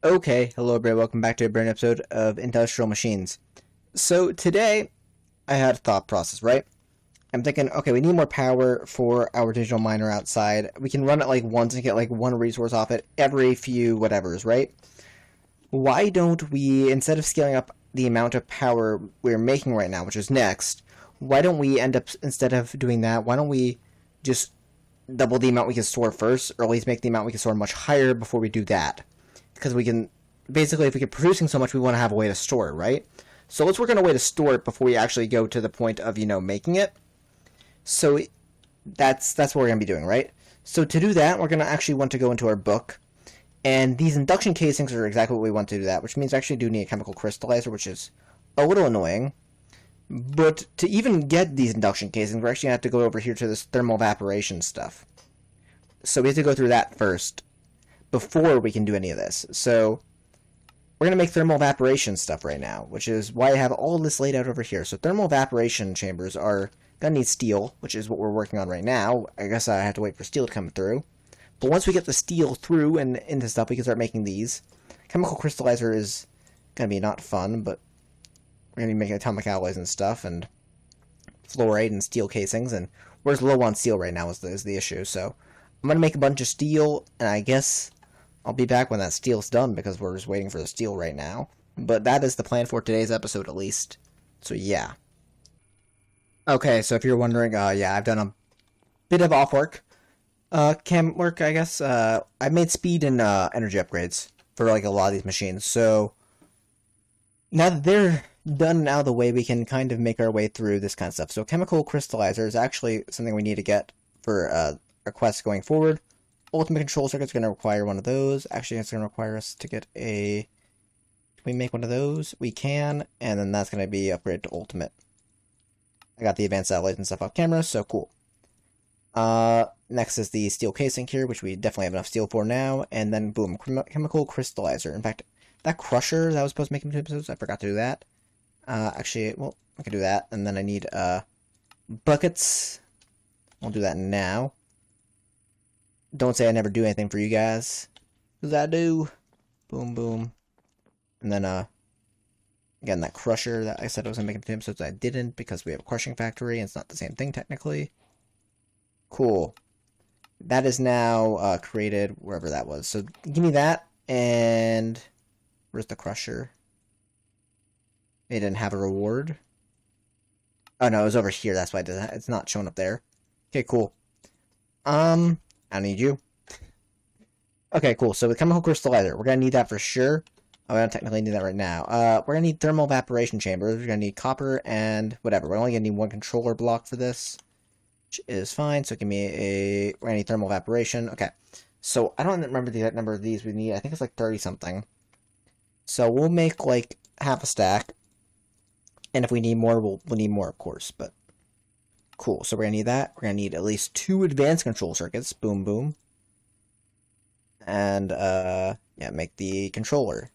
Okay, hello everybody, welcome back to a brand new episode of Industrial Machines. So today, I had a thought process, right? I'm thinking, okay, we need more power for our digital miner outside. We can run it like once and get like one resource off it every few whatevers, right? Why don't we, instead of scaling up the amount of power we're making right now, which is next, why don't we end up, instead of doing that, why don't we just double the amount we can store first, or at least make the amount we can store much higher before we do that? Because we can basically, if we get producing so much, we want to have a way to store it, right? So let's work on a way to store it before we actually go to the point of making it. So that's what we're gonna be doing, right? So to do that, we're gonna actually want to go into our book, and these induction casings are exactly what we want to do that, which means I actually do need a chemical crystallizer, which is a little annoying. But to even get these induction casings, we're actually gonna have to go over here to this thermal evaporation stuff. So we have to go through that first before we can do any of this. So we're going to make thermal evaporation stuff right now, which is why I have all this laid out over here. So thermal evaporation chambers are going to need steel, which is what we're working on right now. I guess I have to wait for steel to come through. But once we get the steel through and into stuff, we can start making these. Chemical crystallizer is going to be not fun, but we're going to be making atomic alloys and stuff, and fluoride and steel casings, and we're just low on steel right now is the issue. So I'm going to make a bunch of steel, and I guess I'll be back when that steel's done, because we're just waiting for the steel right now. But that is the plan for today's episode, at least. So, yeah. Okay, so if you're wondering, yeah, I've done a bit of off work. Cam work, I guess. I've made speed and energy upgrades for, like, a lot of these machines. So, now that they're done and out of the way, we can kind of make our way through this kind of stuff. So, chemical crystallizer is actually something we need to get for our quest going forward. Ultimate control circuit's going to require one of those. Actually, it's going to require us to get a... Can we make one of those? We can, and then that's going to be upgraded to ultimate. I got the advanced alloys and stuff off camera, so cool. Next is the steel casing here, which we definitely have enough steel for now, and then boom, chemical crystallizer. In fact, that crusher that I was supposed to make in 2 episodes, I forgot to do that. Actually, well, I can do that, and then I need buckets. I'll do that now. Don't say I never do anything for you guys, because I do. Boom, boom. And then, again, that crusher that I said I was going to make in 2 episodes, I didn't, because we have a crushing factory, and it's not the same thing, technically. Cool. That is now created wherever that was. So, give me that, and... Where's the crusher? It didn't have a reward. Oh, no, it was over here, that's why it's not showing up there. Okay, cool. I need you. Okay, cool. So the chemical crystallizer, we're gonna need that for sure. Oh, I don't technically need that right now. We're gonna need thermal evaporation chambers. We're gonna need copper and whatever. We're only gonna need one controller block for this, which is fine. So give me a. We're gonna need thermal evaporation. Okay. So I don't remember the exact number of these we need. I think it's like 30 something. So we'll make like half a stack, and if we need more, we'll need more, of course. But cool, so we're going to need that. We're going to need at least 2 advanced control circuits. Boom, boom. And, yeah, make the controller.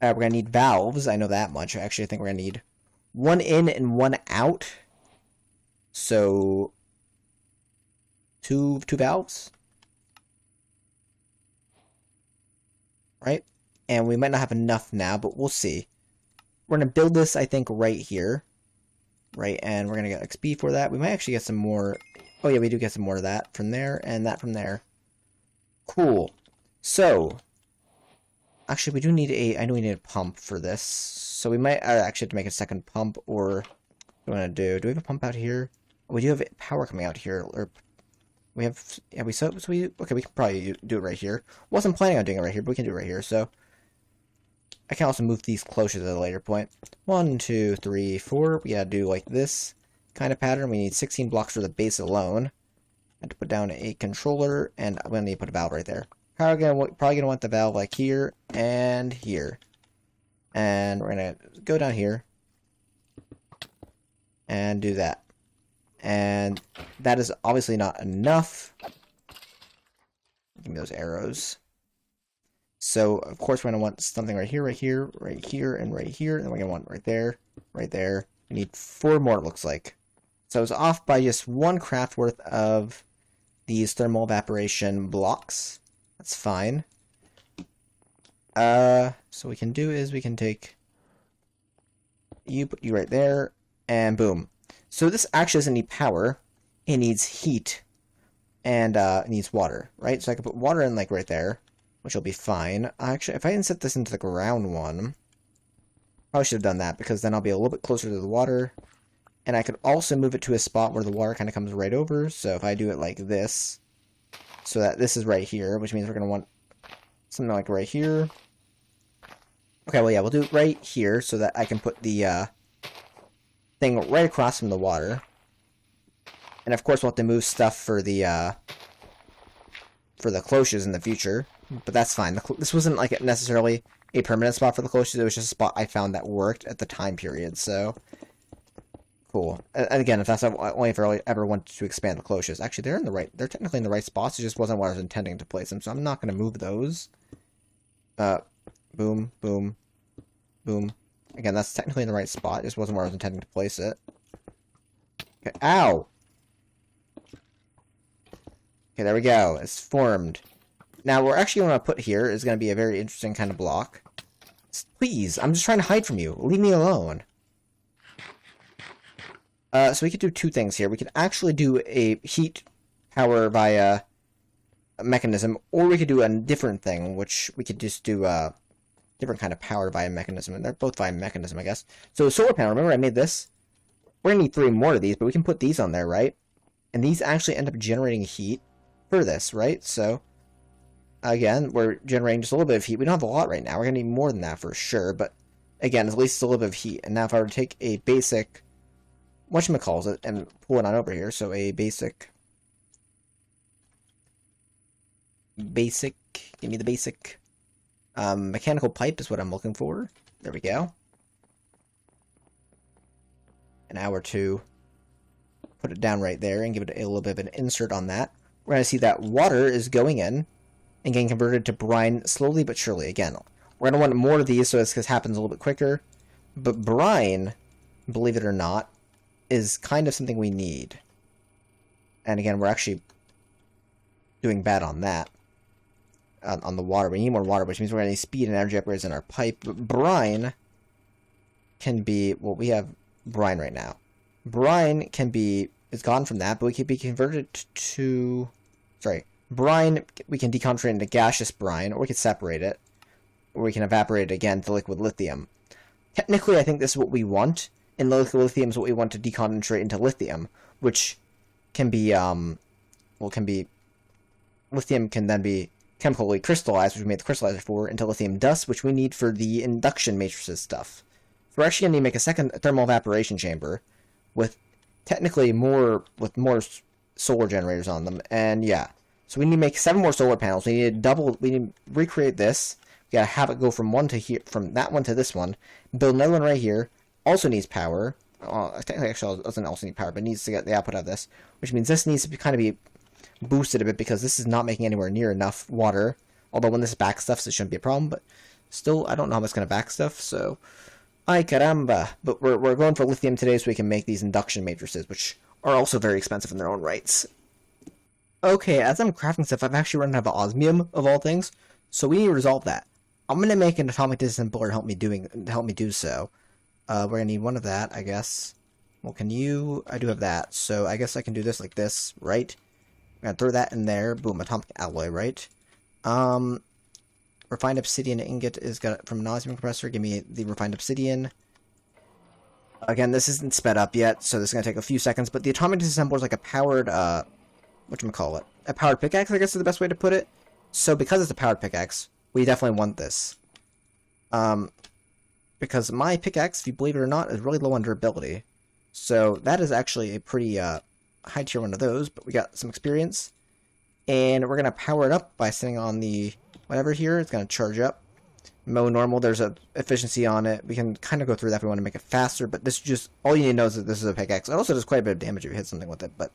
We're going to need valves. I know that much. Actually, I think we're going to need 1 in and 1 out. So, two valves. Right? And we might not have enough now, but we'll see. We're going to build this, I think, right here. Right, and we're going to get XP for that. We might actually get some more... Oh, yeah, we do get some more of that from there, and that from there. Cool. So, actually, we do need a... I know we need a pump for this. So we might actually have to make a second pump, or... What do we want to do? Do we have a pump out here? Oh, we do have power coming out here, or... We have... Yeah, so we... Okay, we can probably do it right here. Wasn't planning on doing it right here, but we can do it right here, so... I can also move these closer to the later point. 1, 2, 3, 4. We gotta do like this kind of pattern. We need 16 blocks for the base alone. I have to put down a controller, and I'm gonna need to put a valve right there. Probably gonna want the valve like here and here. And we're gonna go down here and do that. And that is obviously not enough. Give me those arrows. So, of course, we're going to want something right here, right here, right here, and right here. And then we're going to want right there, right there. We need 4 more, it looks like. So I was off by just 1 craft worth of these thermal evaporation blocks. That's fine. So what we can do is we can take you, put you right there, and boom. So this actually doesn't need power. It needs heat, and it needs water, right? So I can put water in, like, right there, which will be fine. Actually, if I didn't set this into the ground one, probably should have done that, because then I'll be a little bit closer to the water. And I could also move it to a spot where the water kind of comes right over. So if I do it like this, so that this is right here, which means we're going to want something like right here. Okay, well, yeah, we'll do it right here so that I can put the thing right across from the water. And of course, we'll have to move stuff for the cloches in the future, but that's fine. This wasn't like necessarily a permanent spot for the cloches. It was just a spot I found that worked at the time period. So cool. And again, if that's only if I ever wanted to expand the cloches. Actually, they're in the right. They're technically in the right spots. It just wasn't where I was intending to place them. So I'm not going to move those. Boom, boom, boom. Again, that's technically in the right spot. It just wasn't where I was intending to place it. Okay. Ow! Okay, there we go. It's formed. Now, what we're actually going to put here is going to be a very interesting kind of block. Please, I'm just trying to hide from you. Leave me alone. So we could do two things here. We could actually do a heat power via a mechanism, or we could do a different thing, which we could just do a different kind of power via mechanism. And they're both via mechanism, I guess. So solar panel, remember I made this? We're going to need 3 more of these, but we can put these on there, right? And these actually end up generating heat for this, right? So, again, we're generating just a little bit of heat. We don't have a lot right now. We're going to need more than that for sure, but again, at least it's a little bit of heat. And now if I were to take a basic, whatchamacallit, and pull it on over here, so a basic, give me the basic, mechanical pipe is what I'm looking for. There we go. An hour to put it down right there and give it a little bit of an insert on that. We're going to see that water is going in and getting converted to brine slowly but surely. Again, we're going to want more of these so this happens a little bit quicker. But brine, believe it or not, is kind of something we need. And again, we're actually doing bad on that. On the water. We need more water, which means we're going to need speed and energy upgrades in our pipe. But brine can be... Well, we have brine right now. Brine can be... It's gone from that, but we can be converted to... Sorry. Brine, we can deconcentrate into gaseous brine, or we can separate it. Or we can evaporate it again to liquid lithium. Technically, I think this is what we want. And liquid lithium is what we want to deconcentrate into lithium, which can be, lithium can then be chemically crystallized, which we made the crystallizer for, into lithium dust, which we need for the induction matrices stuff. So we're actually going to need to make a second thermal evaporation chamber with technically more solar generators on them, and yeah. So we need to make 7 more solar panels. We need to recreate this. We gotta have it go from from that one to this one. Build another one right here. Also needs power. Technically, actually, it doesn't also need power, but needs to get the output of this, which means this needs to kind of be boosted a bit because this is not making anywhere near enough water. Although when this back stuffs, it shouldn't be a problem, but still, I don't know how it's gonna back stuff. So, ay caramba! But we're going for lithium today, so we can make these induction matrices, which are also very expensive in their own rights. Okay, as I'm crafting stuff, I've actually run out of osmium, of all things, so we need to resolve that. I'm going to make an atomic disassembler to help me do so. We're going to need one of that, I guess. Well, can you... I do have that, so I guess I can do this like this, right? I'm going to throw that in there. Boom, atomic alloy, right? Refined obsidian ingot is got from an osmium compressor. Give me the refined obsidian. Again, this isn't sped up yet, so this is going to take a few seconds, but the atomic disassembler is like a powered, whatchamacallit? A powered pickaxe, I guess is the best way to put it. So because it's a powered pickaxe, we definitely want this. Because my pickaxe, if you believe it or not, is really low on durability. So that is actually a pretty high tier one of those, but we got some experience. And we're going to power it up by sitting on the whatever here. It's going to charge up. Mow normal, there's a efficiency on it. We can kind of go through that if we want to make it faster, but this is just, all you need to know is that this is a pickaxe. It also does quite a bit of damage if you hit something with it, but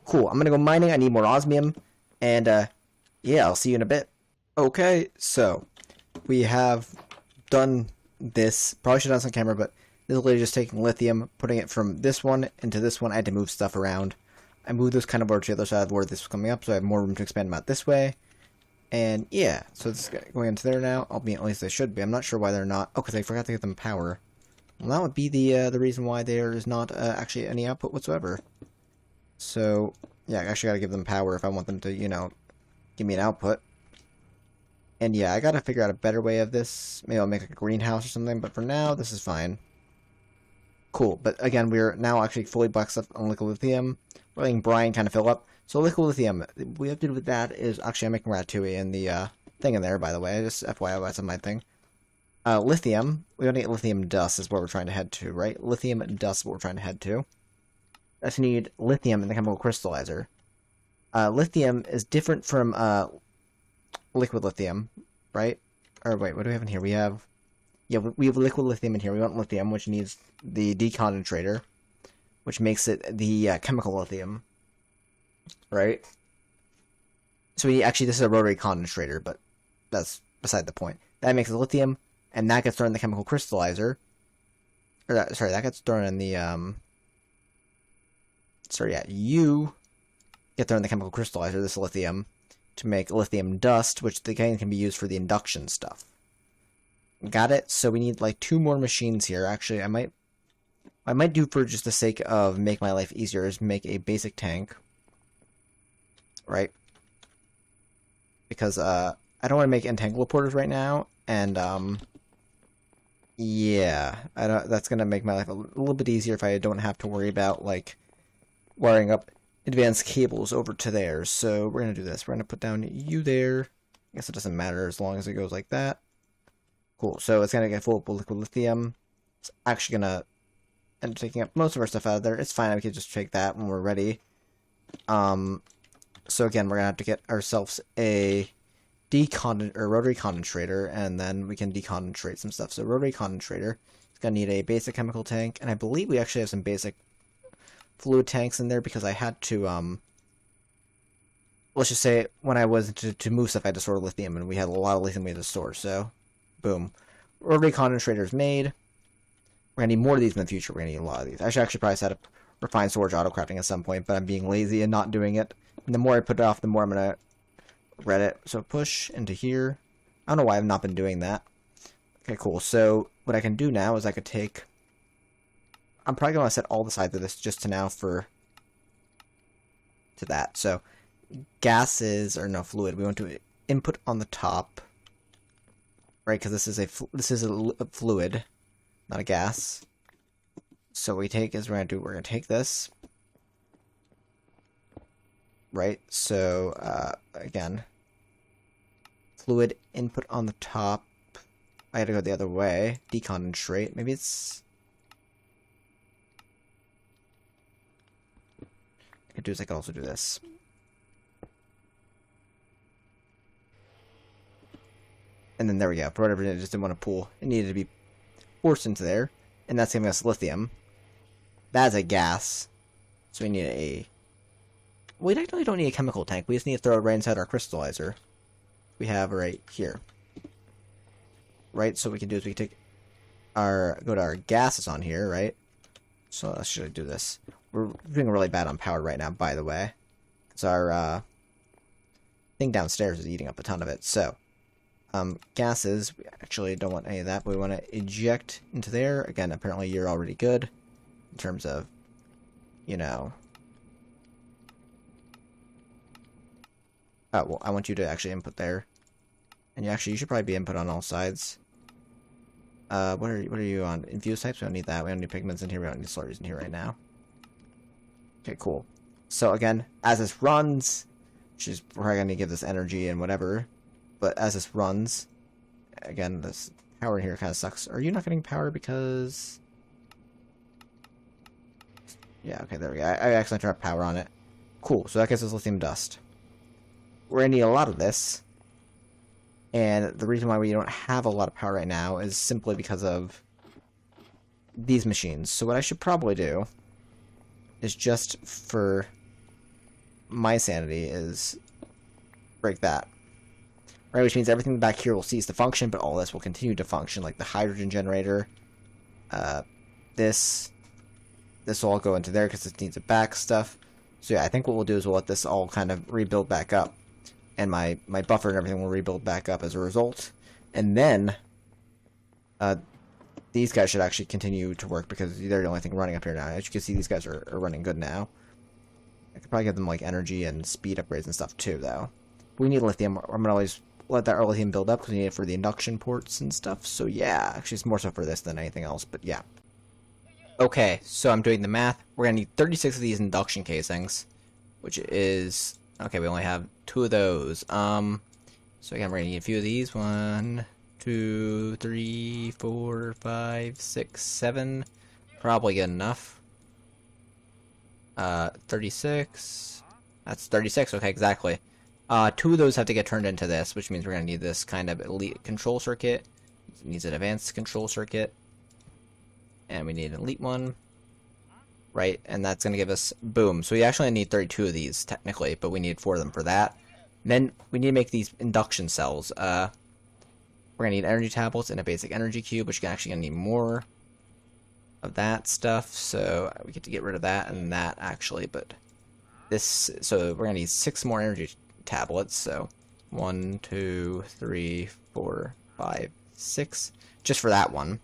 cool. I'm going to go mining. I need more osmium, and yeah, I'll see you in a bit. Okay, so we have done this. Probably should have done this on camera, but this is literally just taking lithium, putting it from this one into this one. I had to move stuff around. I moved this kind of over to the other side of where this was coming up, so I have more room to expand them out this way. And yeah, so it's going into there now. At least they should be. I'm not sure why they're not. Oh, because I forgot to give them power. Well, that would be the reason why there is not actually any output whatsoever. So yeah, I actually got to give them power if I want them to, you know, give me an output. And yeah, I got to figure out a better way of this. Maybe I'll make like a greenhouse or something. But for now, this is fine. Cool. But again, we're now actually fully boxed up on liquid lithium. We're letting brine kind of fill up. So liquid lithium, what we have to do with that is, actually I'm making ratatouille in the thing in there, by the way, just FYI, that's my thing. Lithium, we want to get lithium dust is what we're trying to head to, right? Lithium dust is what we're trying to head to. That's need lithium in the chemical crystallizer. Lithium is different from liquid lithium, right? Or wait, what do we have in here? We have liquid lithium in here. We want lithium, which needs the deconcentrator, which makes it the chemical lithium. Right? So this is a rotary concentrator, but that's beside the point. That makes it lithium, and that gets thrown in the chemical crystallizer. Or that gets thrown in the, you get thrown in the chemical crystallizer, this lithium, to make lithium dust, which again can be used for the induction stuff. Got it? So we need like 2 more machines here. Actually, I might do, for just the sake of make my life easier, is make a basic tank. Right? Because I don't want to make entangled porters right now, and yeah, that's gonna make my life a little bit easier if I don't have to worry about like wiring up advanced cables over to there. So we're gonna do this. We're gonna put down you there. I guess it doesn't matter as long as it goes like that. Cool. So it's gonna get full of liquid lithium. It's actually gonna end up taking up most of our stuff out of there. It's fine. We can just take that when we're ready. So again, we're going to have to get ourselves a rotary concentrator, and then we can deconcentrate some stuff. So rotary concentrator is going to need a basic chemical tank, and I believe we actually have some basic fluid tanks in there because I had to, let's just say, when I was to move stuff, I had to store lithium, and we had a lot of lithium we had to store, so boom. Rotary concentrator is made. We're going to need more of these in the future. We're going to need a lot of these. I should actually probably set up refined storage auto-crafting at some point, but I'm being lazy and not doing it. And the more I put it off, the more I'm going to read it. So push into here. I don't know why I've not been doing that. Okay, cool. So what I can do now is I could take... I'm probably going to set all the sides of this just to now to that. So gases, or no, fluid. We want to input on the top. Right, because this is a fluid, not a gas. So what we take is we're going to take this. Right, so, again, fluid input on the top. I had to go the other way. Deconcentrate. Maybe it's... I could do is I could also do this. And then there we go. For whatever reason, it just didn't want to pull. It needed to be forced into there. And that's giving us lithium. That's a gas. So we need a... We actually don't need a chemical tank. We just need to throw it right inside our crystallizer. We have right here. Right? So what we can do is we can take go to our gases on here, right? So let's actually do this. We're doing really bad on power right now, by the way. Because our thing downstairs is eating up a ton of it. So, gases, we actually don't want any of that, but we want to eject into there. Again, apparently you're already good in terms of, you know... Oh, well, I want you to actually input there. And you should probably be input on all sides. What are you on? Infused types? We don't need that. We don't need pigments in here. We don't need slurries in here right now. Okay, cool. So again, as this runs, she's probably going to give this energy and whatever. But as this runs, again, this power in here kind of sucks. Are you not getting power because... Yeah, okay, there we go. I accidentally turned power on it. Cool, so that gets us lithium dust. We're going to need a lot of this. And the reason why we don't have a lot of power right now is simply because of these machines. So what I should probably do is, just for my sanity, is break that. Right, which means everything back here will cease to function, but all this will continue to function, like the hydrogen generator. This will all go into there because it needs a back stuff. So yeah, I think what we'll do is we'll let this all kind of rebuild back up. and my buffer and everything will rebuild back up as a result. And then these guys should actually continue to work because they're the only thing running up here now. As you can see, these guys are running good now. I could probably give them like energy and speed upgrades and stuff too, though. We need lithium. I'm gonna always let that lithium build up because we need it for the induction ports and stuff. So yeah, actually it's more so for this than anything else, but yeah. Okay, so I'm doing the math. We're gonna need 36 of these induction casings, which is okay. We only have 2 of those. So again, we're gonna need a few of these. 1, 2, 3, 4, 5, 6, 7. Probably good enough. 36. That's 36. Okay, exactly. 2 of those have to get turned into this, which means we're gonna need this kind of elite control circuit. It needs an advanced control circuit. And we need an elite one, right? And that's going to give us, boom. So we actually need 32 of these, technically, but we need 4 of them for that. And then we need to make these induction cells. We're going to need energy tablets and a basic energy cube, which you're actually going to need more of that stuff. So we get to get rid of that and that, actually. But this, so we're going to need 6 more energy tablets. So 1, 2, 3, 4, 5, 6, just for that one.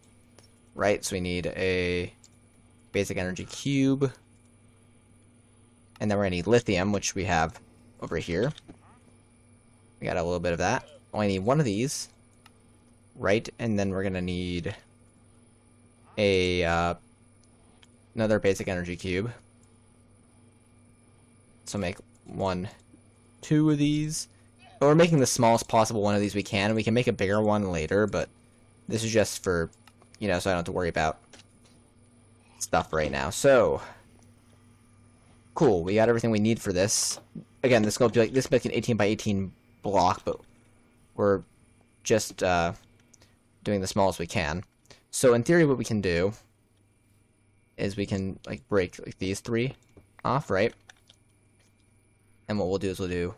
Right, so we need a basic energy cube, and then we're gonna need lithium, which we have over here. We got a little bit of that. Only need 1 of these, right? And then we're gonna need a another basic energy cube. So make 1, 2 of these. But we're making the smallest possible one of these we can. We can make a bigger one later, but this is just for, you know, so I don't have to worry about stuff right now. So, cool. We got everything we need for this. Again, this is going to be like, this is like an 18 by 18 block, but we're just doing the smallest we can. So, in theory, what we can do is we can like break like these 3 off, right? And what we'll do is we'll do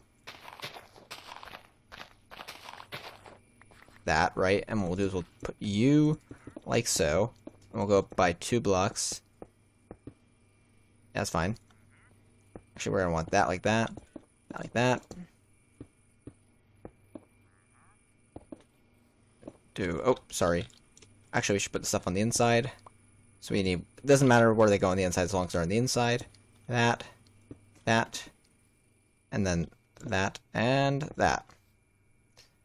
that, right? And what we'll do is we'll put you like so, and we'll go up by 2 blocks. That's fine. Actually, we're gonna want that like that, that like that. Oh, sorry. Actually, we should put the stuff on the inside. So we need, it doesn't matter where they go on the inside as long as they're on the inside. That, and then that, and that.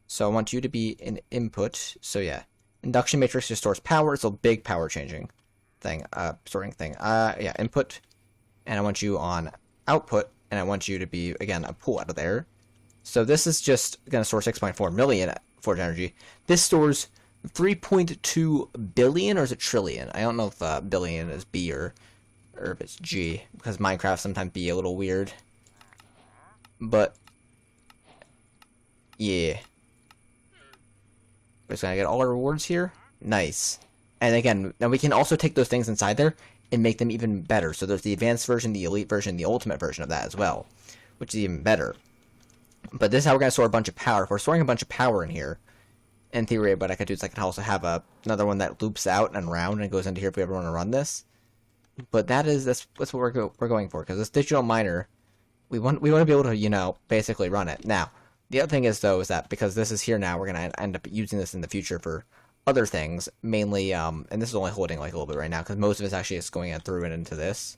So I want you to be an input. So yeah. Induction Matrix just stores power. It's a big power changing thing, storing thing. Yeah, input, and I want you on output, and I want you to be, again, a pull out of there. So this is just going to store 6.4 million forge energy. This stores 3.2 billion, or is it trillion? I don't know if billion is B or if it's G, because Minecraft sometimes be a little weird. But, yeah. We're just gonna get all our rewards here. Nice. And again, now we can also take those things inside there and make them even better. So there's the advanced version, the elite version, the ultimate version of that as well, which is even better. But this is how we're gonna store a bunch of power. If we're storing a bunch of power in here, in theory, what I could do is I can also have another one that loops out and around and goes into here if we ever want to run this. But that's what we're going for, because this digital miner, we want to be able to, you know, basically run it. Now, the other thing is, though, is that because this is here now, we're going to end up using this in the future for other things, mainly, and this is only holding like a little bit right now, because most of it's actually just going through and into this.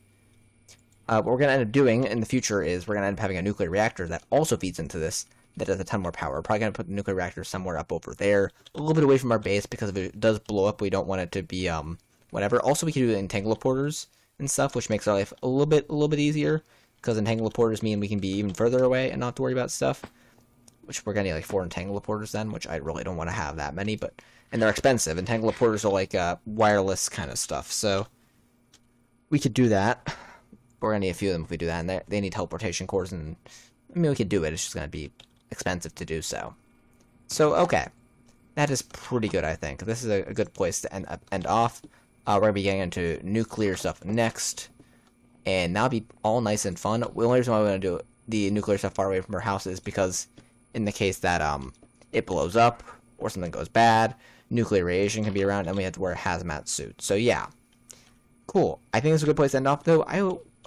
What we're going to end up doing in the future is we're going to end up having a nuclear reactor that also feeds into this, that has a ton more power. We're probably going to put the nuclear reactor somewhere up over there, a little bit away from our base, because if it does blow up, we don't want it to be, whatever. Also, we can do entangleporters and stuff, which makes our life a little bit easier, because entangleporters mean we can be even further away and not have to worry about stuff. Which we're gonna need like 4 entangleporters then, which I really don't want to have that many, and they're expensive. Entangleporters are like wireless kind of stuff, so we could do that. We're gonna need a few of them if we do that, and they need teleportation cores, and I mean we could do it. It's just gonna be expensive to do so. So okay, that is pretty good. I think this is a good place to end off. We're gonna be getting into nuclear stuff next, and that'll be all nice and fun. The only reason why we want to do the nuclear stuff far away from our house is because in the case that it blows up or something goes bad, nuclear radiation can be around, and we have to wear a hazmat suit. So yeah, cool. I think it's a good place to end off, though. I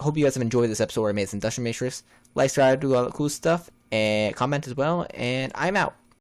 hope you guys have enjoyed this episode where I made some Induction Matrix. Like, subscribe, do all that cool stuff, and comment as well, and I'm out.